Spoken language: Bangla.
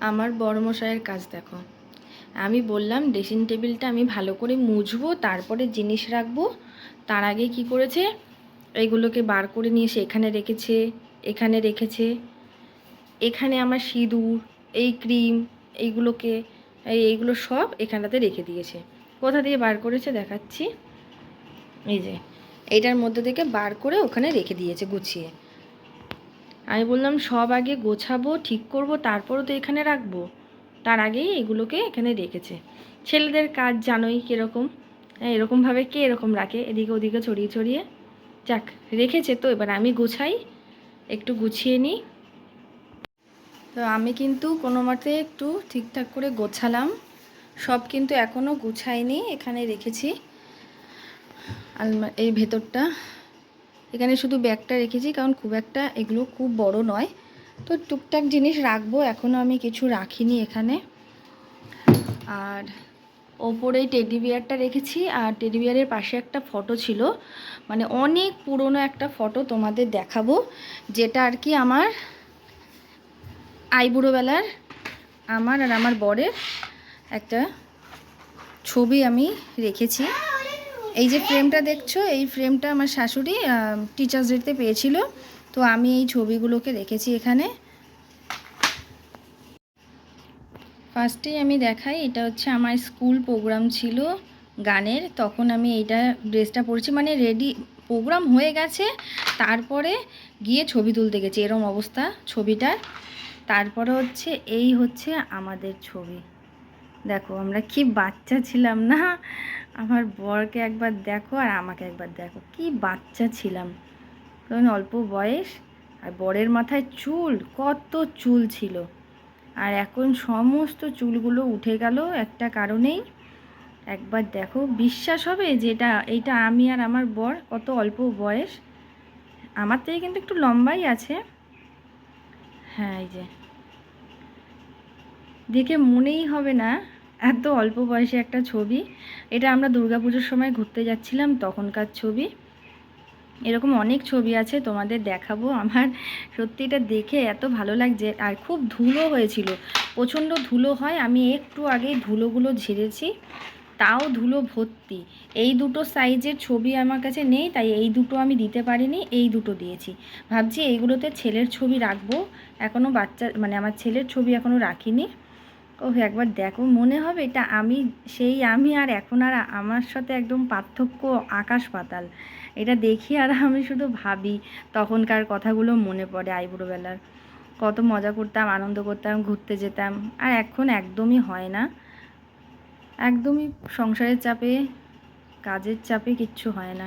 আমার বড়মশাইয়ের কাজ দেখো। আমি বললাম ড্রেসিং টেবিলটা আমি ভালো করে মুছবো, তারপরে জিনিস রাখবো। তার আগে কি করেছে, এইগুলোকে বার করে নিয়ে এসে এখানে রেখেছে, এখানে রেখেছে। এখানে আমার সিঁদুর, এই ক্রিম, এইগুলোকে এইগুলো সব এখানটাতে রেখে দিয়েছে। কোথা দিয়ে বার করেছে দেখাচ্ছি। এই যে এইটার মধ্যে থেকে বার করে ওখানে রেখে দিয়েছে গুছিয়ে। আমি বললাম সব আগে গোছাবো, ঠিক করব, তারপরও তো এখানে রাখবো। তার আগেই এগুলোকে এখানে রেখেছে। ছেলেদের কাজ জানোই কীরকম, এরকমভাবে কে এরকম রাখে, এদিকে ওদিকে ছড়িয়ে ছড়িয়ে। যাক, রেখেছে তো, এবার আমি গুছাই, একটু গুছিয়ে নিই। তো আমি কিন্তু কোনো মতে একটু ঠিকঠাক করে গোছালাম, সব কিন্তু এখনও গুছাইনি, এখানে রেখেছি। এই ভেতরটা এখানে শুধু ব্যাগটা রেখেছি, কারণ খুব একটা এগুলো খুব বড় নয়, তো টুকটাক জিনিস রাখবো। এখনও আমি কিছু রাখিনি এখানে। আর ওপরেই টেডি বিয়ারটা রেখেছি, আর টেডি বিয়ারের পাশে একটা ফটো ছিল, মানে অনেক পুরনো একটা ফটো তোমাদের দেখাবো, যেটা আর কি আমার আইবুড়োবেলার আমার আর আমার বরের একটা ছবি আমি রেখেছি। এই যে ফ্রেমটা দেখছো, এই ফ্রেমটা আমার শাশুড়ি টিচার্স ডেতে পেয়েছিল, তো আমি এই ছবিগুলোকে রেখেছি এখানে। ফার্স্টেই আমি দেখাই, এটা হচ্ছে আমার স্কুল প্রোগ্রাম ছিল গানের, তখন আমি এইটা ড্রেসটা পরেছি, মানে রেডি প্রোগ্রাম হয়ে গেছে, তারপরে গিয়ে ছবি তুলতে গেছি, এরম অবস্থা ছবিটার। তারপরে হচ্ছে এই হচ্ছে আমাদের ছবি। দেখো আমরা কি বাচ্চা ছিলাম না, আমার বরকে একবার দেখো আর আমাকে একবার দেখো, কি বাচ্চা ছিলাম, কারণ অল্প বয়স। আর বরের মাথায় চুল, কত চুল ছিল, আর এখন সমস্ত চুলগুলো উঠে গেল একটা কারণেই। একবার দেখো, বিশ্বাস হবে যেটা এইটা আমি আর আমার বর, কত অল্প বয়স। আমার থেকে কিন্তু একটু লম্বাই আছে। হ্যাঁ, এই যে দেখে মনেই হবে না এত অল্প বয়সে একটা ছবি। এটা আমরা দুর্গাপুজোর সময় ঘুরতে যাচ্ছিলাম, তখনকার ছবি। এরকম অনেক ছবি আছে, তোমাদের দেখাবো। আমার সত্যি এটা দেখে এত ভালো লাগছে। আর খুব ধুলো হয়েছিল, প্রচণ্ড ধুলো হয়, আমি একটু আগেই ধুলোগুলো ঝেড়েছি, তাও ধুলো ভর্তি। এই দুটো সাইজের ছবি আমার কাছে নেই, তাই এই দুটো আমি দিতে পারিনি, এই দুটো দিয়েছি। ভাবছি এইগুলোতে ছেলের ছবি রাখবো, এখনও বাচ্চা মানে আমার ছেলের ছবি এখনও রাখিনি। ও একবার দেখো, মনে হবে এটা আমি, সেই আমি আর এখন আর আমার সাথে একদম পার্থক্য আকাশ পাতাল। এটা দেখি আর আমি শুধু ভাবি, তখনকার কথাগুলো মনে পড়ে, আইবুড়োবেলার কত মজা করতাম, আনন্দ করতাম, ঘুরতে যেতাম। আর এখন একদমই হয় না, একদমই সংসারের চাপে, কাজের চাপে কিচ্ছু হয় না।